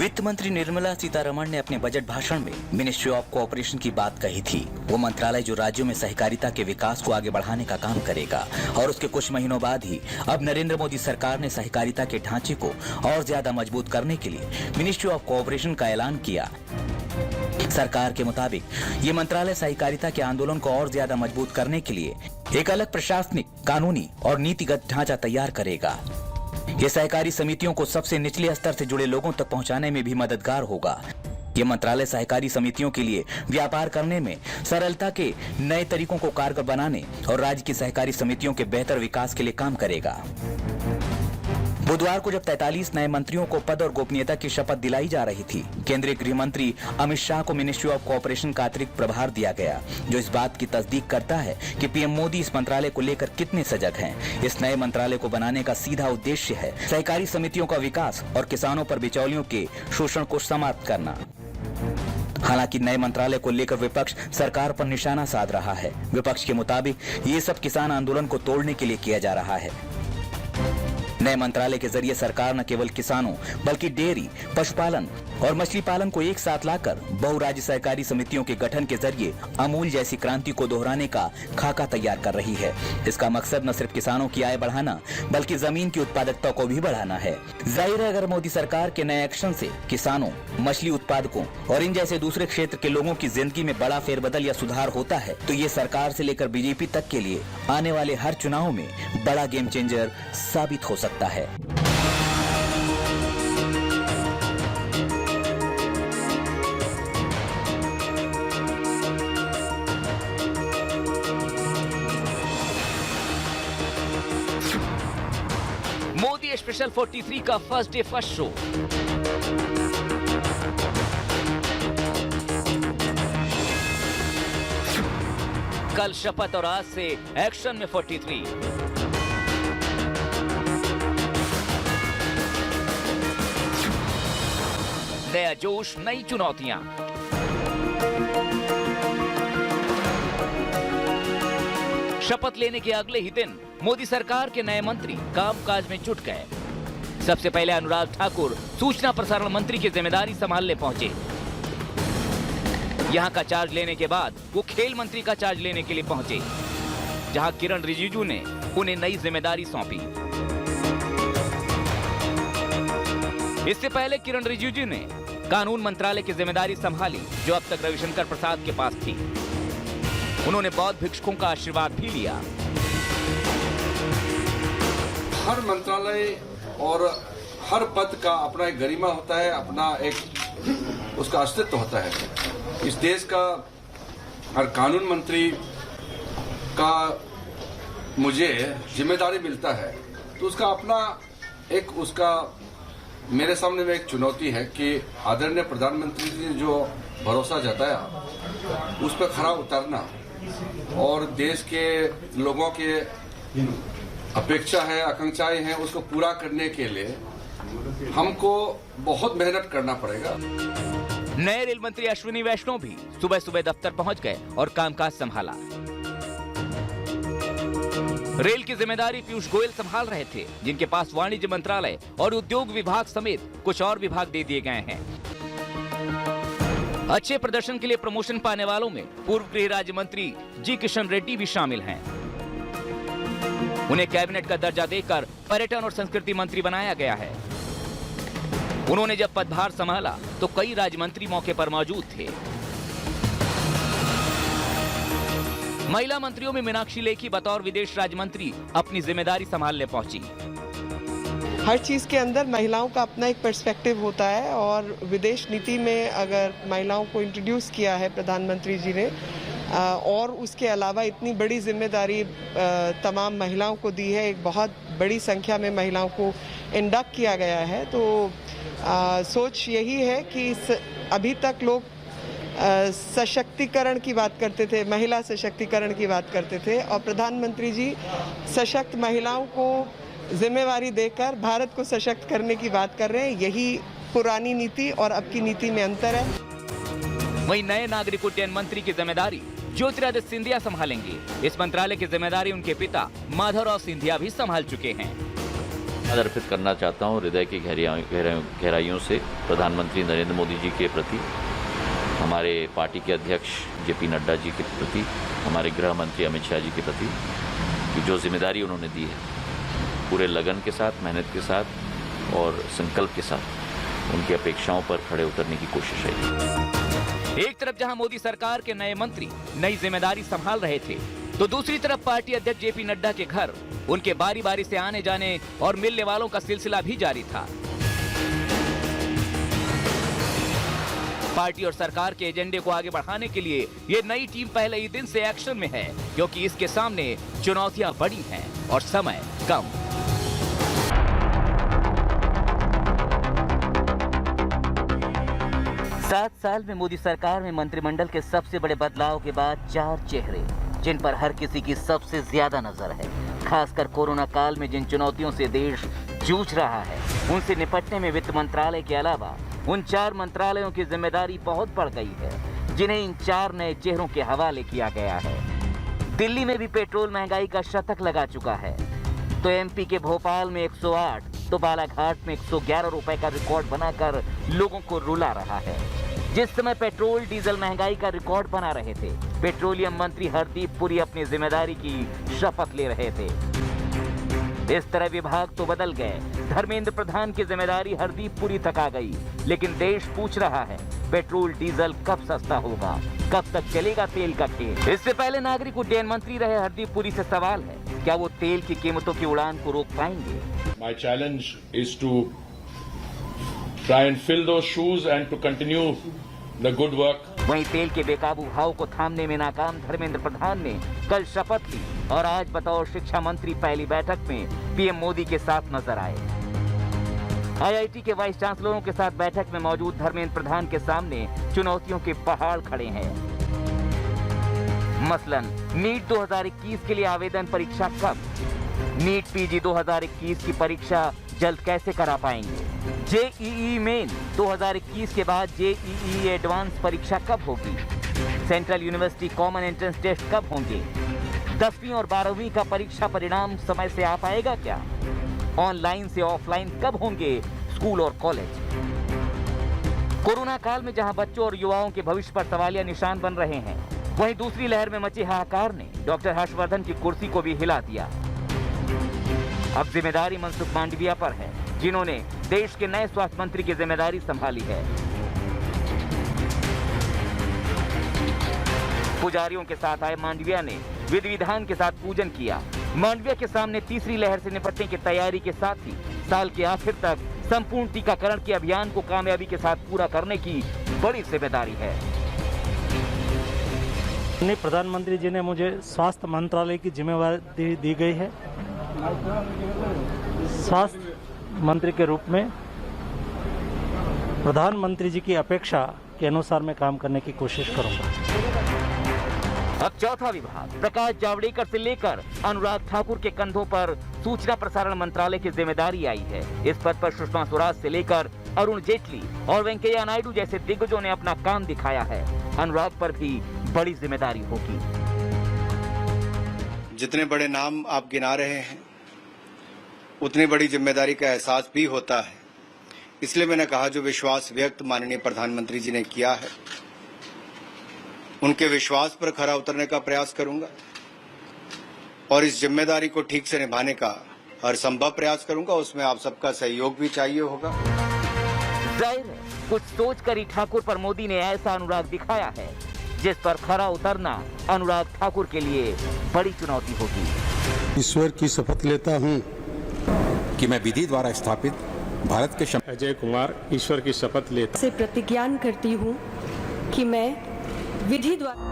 वित्त मंत्री निर्मला सीतारमण ने अपने बजट भाषण में मिनिस्ट्री ऑफ कोऑपरेशन की बात कही थी। वो मंत्रालय जो राज्यों में सहकारिता के विकास को आगे बढ़ाने का काम करेगा और उसके कुछ महीनों बाद ही अब नरेंद्र मोदी सरकार ने सहकारिता के ढांचे को और ज्यादा मजबूत करने के लिए मिनिस्ट्री ऑफ कोऑपरेशन का ऐलान किया। सरकार के मुताबिक ये मंत्रालय सहकारिता के आंदोलन को और ज्यादा मजबूत करने के लिए एक अलग प्रशासनिक, कानूनी और नीतिगत ढांचा तैयार करेगा। ये सहकारी समितियों को सबसे निचले स्तर से जुड़े लोगों तक पहुंचाने में भी मददगार होगा। ये मंत्रालय सहकारी समितियों के लिए व्यापार करने में सरलता के नए तरीकों को कारगर बनाने और राज्य की सहकारी समितियों के बेहतर विकास के लिए काम करेगा। बुधवार को जब 43 नए मंत्रियों को पद और गोपनीयता की शपथ दिलाई जा रही थी, केंद्रीय गृह मंत्री अमित शाह को मिनिस्ट्री ऑफ कोऑपरेशन का अतिरिक्त प्रभार दिया गया, जो इस बात की तस्दीक करता है कि पीएम मोदी इस मंत्रालय को लेकर कितने सजग हैं। इस नए मंत्रालय को बनाने का सीधा उद्देश्य है सहकारी समितियों का विकास और किसानों पर बिचौलियों के शोषण को समाप्त करना। हालांकि नए मंत्रालय को लेकर विपक्ष सरकार पर निशाना साध रहा है। विपक्ष के मुताबिक ये सब किसान आंदोलन को तोड़ने के लिए किया जा रहा है। नए मंत्रालय के जरिए सरकार न केवल किसानों बल्कि डेयरी, पशुपालन और मछली पालन को एक साथ लाकर बहुराज्य सहकारी समितियों के गठन के जरिए अमूल जैसी क्रांति को दोहराने का खाका तैयार कर रही है। इसका मकसद न सिर्फ किसानों की आय बढ़ाना बल्कि जमीन की उत्पादकता को भी बढ़ाना है। जाहिर है, अगर मोदी सरकार के नए एक्शन से किसानों, मछली उत्पादकों और इन जैसे दूसरे क्षेत्र के लोगों की जिंदगी में बड़ा फेरबदल या सुधार होता है, तो ये सरकार से लेकर बीजेपी तक के लिए आने वाले हर चुनाव में बड़ा गेम चेंजर साबित हो सकता है। मोदी स्पेशल 43 का फर्स्ट डे फर्स्ट शो। कल शपथ और आज से एक्शन में 43। नया जोश, नई चुनौतियां। शपथ लेने के अगले ही दिन मोदी सरकार के नए मंत्री कामकाज में जुट गए। सबसे पहले अनुराग ठाकुर सूचना प्रसारण मंत्री की जिम्मेदारी संभालने पहुंचे। यहां का चार्ज लेने के बाद वो खेल मंत्री का चार्ज लेने के लिए पहुंचे, जहां किरण रिजिजू ने उन्हें नई जिम्मेदारी सौंपी। इससे पहले किरण रिजिजू ने कानून मंत्रालय की जिम्मेदारी संभाली, जो अब तक रविशंकर प्रसाद के पास थी। उन्होंने बौद्ध भिक्षुकों का आशीर्वाद भी लिया। हर मंत्रालय और हर पद का अपना एक गरिमा होता है, अपना एक उसका अस्तित्व होता है। इस देश का हर कानून मंत्री का मुझे जिम्मेदारी मिलता है, तो उसका अपना एक उसका मेरे सामने में एक चुनौती है कि आदरणीय प्रधानमंत्री जी ने जो भरोसा जताया उस पर खरा उतरना और देश के लोगों के अपेक्षा है, आकांक्षाएं हैं, उसको पूरा करने के लिए हमको बहुत मेहनत करना पड़ेगा। नए रेल मंत्री अश्विनी वैष्णव भी सुबह सुबह दफ्तर पहुंच गए और कामकाज संभाला। रेल की जिम्मेदारी पीयूष गोयल संभाल रहे थे, जिनके पास वाणिज्य मंत्रालय और उद्योग विभाग समेत कुछ और विभाग दे दिए गए हैं। अच्छे प्रदर्शन के लिए प्रमोशन पाने वालों में पूर्व गृह राज्य मंत्री जी किशन रेड्डी भी शामिल हैं। उन्हें कैबिनेट का दर्जा देकर पर्यटन और संस्कृति मंत्री बनाया गया है। उन्होंने जब पदभार संभाला तो कई राज्य मंत्री मौके पर मौजूद थे। महिला मंत्रियों में मीनाक्षी लेखी बतौर विदेश राज्य मंत्री अपनी जिम्मेदारी संभालने पहुंची। हर चीज़ के अंदर महिलाओं का अपना एक पर्सपेक्टिव होता है और विदेश नीति में अगर महिलाओं को इंट्रोड्यूस किया है प्रधानमंत्री जी ने और उसके अलावा इतनी बड़ी जिम्मेदारी तमाम महिलाओं को दी है, एक बहुत बड़ी संख्या में महिलाओं को इंडक्ट किया गया है, तो सोच यही है कि अभी तक लोग सशक्तिकरण की बात करते थे, महिला सशक्तिकरण की बात करते थे और प्रधानमंत्री जी सशक्त महिलाओं को जिम्मेवारी देकर भारत को सशक्त करने की बात कर रहे हैं। यही पुरानी नीति और अब की नीति में अंतर है। वहीं नए नागरिक उड्डयन मंत्री की जिम्मेदारी ज्योतिरादित्य सिंधिया संभालेंगे। इस मंत्रालय की जिम्मेदारी उनके पिता माधवराव सिंधिया भी संभाल चुके हैं। अर्पित करना चाहता हूँ हृदय की गहराइयों से प्रधानमंत्री नरेंद्र मोदी जी के प्रति, हमारे पार्टी के अध्यक्ष जेपी नड्डा जी के प्रति, हमारे गृह मंत्री अमित शाह जी के प्रति, कि जो जिम्मेदारी उन्होंने दी है पूरे लगन के साथ, मेहनत के साथ और संकल्प के साथ उनकी अपेक्षाओं पर खड़े उतरने की कोशिश है। एक तरफ जहां मोदी सरकार के नए मंत्री नई जिम्मेदारी संभाल रहे थे, तो दूसरी तरफ पार्टी अध्यक्ष जेपी नड्डा के घर उनके बारी बारी से आने जाने और मिलने वालों का सिलसिला भी जारी था। पार्टी और सरकार के एजेंडे को आगे बढ़ाने के लिए ये नई टीम पहले ही दिन से एक्शन में है, क्योंकि इसके सामने चुनौतियां बड़ी हैं और समय कम। सात साल में मोदी सरकार में मंत्रिमंडल के सबसे बड़े बदलाव के बाद 4 चेहरे जिन पर हर किसी की सबसे ज्यादा नजर है, खासकर कोरोना काल में जिन चुनौतियों से देश जूझ रहा है, उनसे निपटने में वित्त मंत्रालय के अलावा उन 4 मंत्रालयों की जिम्मेदारी बहुत बढ़ गई है, जिन्हें इन 4 नए चेहरों के हवाले किया गया है। दिल्ली में भी पेट्रोल महंगाई का शतक लगा चुका है, तो एमपी के भोपाल में 108 तो बालाघाट में 111 रुपए का रिकॉर्ड बनाकर लोगों को रुला रहा है। जिस समय पेट्रोल डीजल महंगाई का रिकॉर्ड बना रहे थे, पेट्रोलियम मंत्री हरदीप पुरी अपनी जिम्मेदारी की शपथ ले रहे थे। इस तरह विभाग तो बदल गए, धर्मेंद्र प्रधान की जिम्मेदारी हरदीप पुरी तक आ गई, लेकिन देश पूछ रहा है पेट्रोल डीजल कब सस्ता होगा, कब तक चलेगा तेल का खेल। इससे पहले नागरिक उड्डयन मंत्री रहे हरदीप पुरी से सवाल है, क्या वो तेल की कीमतों की उड़ान को रोक पाएंगे? My challenge is to try and fill those shoes and to continue the good work. वहीं तेल के बेकाबू भाव को थामने में नाकाम धर्मेंद्र प्रधान ने कल शपथ ली और आज बतौर शिक्षा मंत्री पहली बैठक में पीएम मोदी के साथ नजर आए। आईआईटी के वाइस चांसलरों के साथ बैठक में मौजूद धर्मेंद्र प्रधान के सामने चुनौतियों के पहाड़ खड़े हैं। मसलन नीट 2021 के लिए आवेदन परीक्षा कब? नीट पीजी 2021 की परीक्षा जल्द कैसे करा पाएंगे? जेईई मेन 2021 के बाद जेईई एडवांस परीक्षा कब होगी? Central university common entrance test कब होंगे? 10वीं और 12वीं का परीक्षा परिणाम समय से आ पाएगा क्या? ऑनलाइन से ऑफलाइन कब होंगे स्कूल और कॉलेज? कोरोना काल में जहां बच्चों और युवाओं के भविष्य पर सवालिया निशान बन रहे हैं, वहीं दूसरी लहर में मचे हाहाकार ने डॉक्टर हर्षवर्धन की कुर्सी को भी हिला दिया। अब जिम्मेदारी मनसुख मांडविया पर है, जिन्होंने देश के नए स्वास्थ्य मंत्री की जिम्मेदारी संभाली है। पुजारियों के साथ आए मांडविया ने विधि विधान के साथ पूजन किया। मांडविया के सामने तीसरी लहर से निपटने की तैयारी के साथ ही साल के आखिर तक संपूर्ण टीकाकरण के अभियान को कामयाबी के साथ पूरा करने की बड़ी जिम्मेदारी है। प्रधानमंत्री जी ने मुझे स्वास्थ्य मंत्रालय की जिम्मेदारी दी गई है। स्वास्थ्य मंत्री के रूप में प्रधानमंत्री जी की अपेक्षा के अनुसार मैं काम करने की कोशिश करूंगा। अब चौथा विभाग प्रकाश जावड़ेकर से लेकर अनुराग ठाकुर के कंधों पर सूचना प्रसारण मंत्रालय की जिम्मेदारी आई है। इस पद पर सुषमा स्वराज से लेकर अरुण जेटली और वेंकैया नायडू जैसे दिग्गजों ने अपना काम दिखाया है। अनुराग पर भी बड़ी जिम्मेदारी होगी। जितने बड़े नाम आप गिना रहे हैं, उतनी बड़ी जिम्मेदारी का एहसास भी होता है। इसलिए मैंने कहा, जो विश्वास व्यक्त माननीय प्रधानमंत्री जी ने किया है, उनके विश्वास पर खरा उतरने का प्रयास करूंगा और इस जिम्मेदारी को ठीक से निभाने का हर संभव प्रयास करूंगा। उसमें आप सबका सहयोग भी चाहिए होगा। जाहिर है, कुछ सोच कर ही ठाकुर पर मोदी ने ऐसा अनुराग दिखाया है जिस पर खरा उतरना अनुराग ठाकुर के लिए बड़ी चुनौती होगी। ईश्वर की शपथ लेता हूं कि मैं विधि द्वारा स्थापित भारत के अजय कुमार ईश्वर की शपथ लेता से प्रतिज्ञान करती हूं कि मैं विधि द्वारा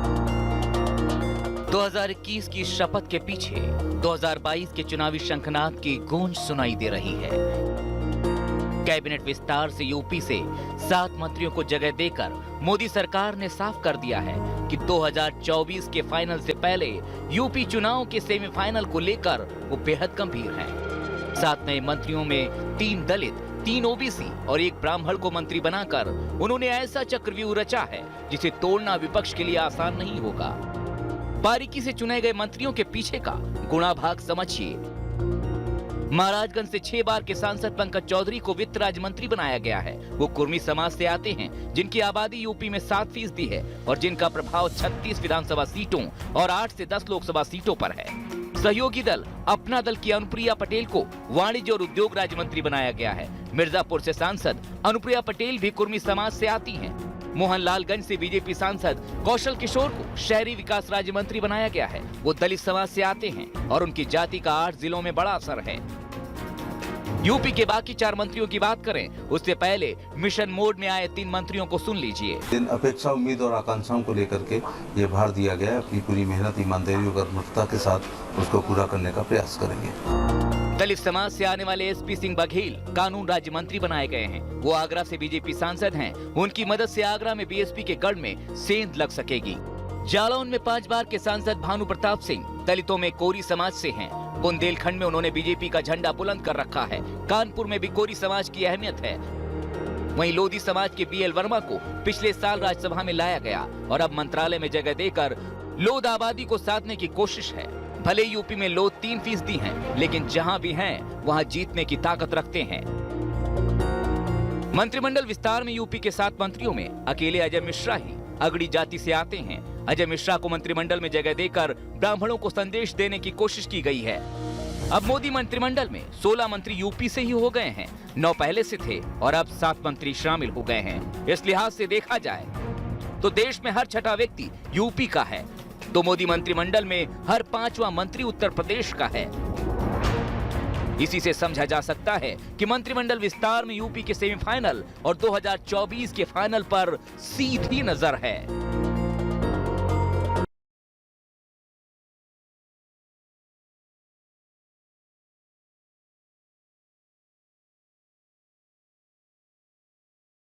2021 की शपथ के पीछे 2022 के चुनावी शंखनाद की गूंज सुनाई दे रही है। कैबिनेट विस्तार से यूपी से 7 मंत्रियों को जगह देकर मोदी सरकार ने साफ कर दिया है कि 2024 के फाइनल से पहले यूपी चुनाव के सेमीफाइनल को लेकर वो बेहद गंभीर हैं। 7 नए मंत्रियों में 3 दलित, 3 ओबीसी और 1 ब्राह्मण को मंत्री बनाकर उन्होंने ऐसा चक्रव्यूह रचा है जिसे तोड़ना विपक्ष के लिए आसान नहीं होगा। बारीकी से चुने गए मंत्रियों के पीछे का गुणा भाग समझिए। महाराजगंज से 6 बार के सांसद पंकज चौधरी को वित्त राज्य मंत्री बनाया गया है। वो कुर्मी समाज से आते हैं, जिनकी आबादी यूपी में 7% है और जिनका प्रभाव 36 विधानसभा सीटों और 8 से 10 लोकसभा सीटों पर है। सहयोगी दल अपना दल की अनुप्रिया पटेल को वाणिज्य और उद्योग राज्य मंत्री बनाया गया है। मिर्जापुर से सांसद अनुप्रिया पटेल भी कुर्मी समाज से आती हैं। मोहनलालगंज से बीजेपी सांसद कौशल किशोर को शहरी विकास राज्य मंत्री बनाया गया है। वो दलित समाज से आते हैं और उनकी जाति का 8 जिलों में बड़ा असर है। यूपी के बाकी 4 मंत्रियों की बात करें, उससे पहले मिशन मोड में आए 3 मंत्रियों को सुन लीजिए। इन अपेक्षा, उम्मीद और आकांक्षाओं को लेकर के ये भार दिया गया है। अपनी पूरी मेहनत, ईमानदारी और कर्मठता के साथ उसको पूरा करने का प्रयास करेंगे। दलित समाज से आने वाले एसपी सिंह बघेल कानून राज्य मंत्री बनाए गए हैं। वो आगरा से बीजेपी सांसद हैं। उनकी मदद से आगरा में बीएसपी के गढ़ में सेंध लग सकेगी। जालौन में 5 बार के सांसद भानु प्रताप सिंह दलितों में कोरी समाज से हैं। बुंदेलखंड में उन्होंने बीजेपी का झंडा बुलंद कर रखा है। कानपुर में भी कोरी समाज की अहमियत है। वहीं लोधी समाज के बीएल वर्मा को पिछले साल राज्यसभा में लाया गया और अब मंत्रालय में जगह देकर लोध आबादी को साधने की कोशिश है। भले यूपी में लोध 3% हैं, लेकिन जहां भी हैं, वहां जीतने की ताकत रखते हैं। मंत्रिमंडल विस्तार में यूपी के 7 मंत्रियों में अकेले अजय मिश्रा ही अगड़ी जाति से आते हैं। अजय मिश्रा को मंत्रिमंडल में जगह देकर ब्राह्मणों को संदेश देने की कोशिश की गई है। अब मोदी मंत्रिमंडल में 16 मंत्री यूपी से ही हो गए हैं। 9 पहले से थे और अब 7 मंत्री शामिल हो गए हैं। इस लिहाज से देखा जाए तो देश में हर 6ठा व्यक्ति यूपी का है, तो मोदी मंत्रिमंडल में हर 5वां मंत्री उत्तर प्रदेश का है। इसी से समझा जा सकता है कि मंत्रिमंडल विस्तार में यूपी के सेमीफाइनल और 2024 के फाइनल पर सीधी नजर है।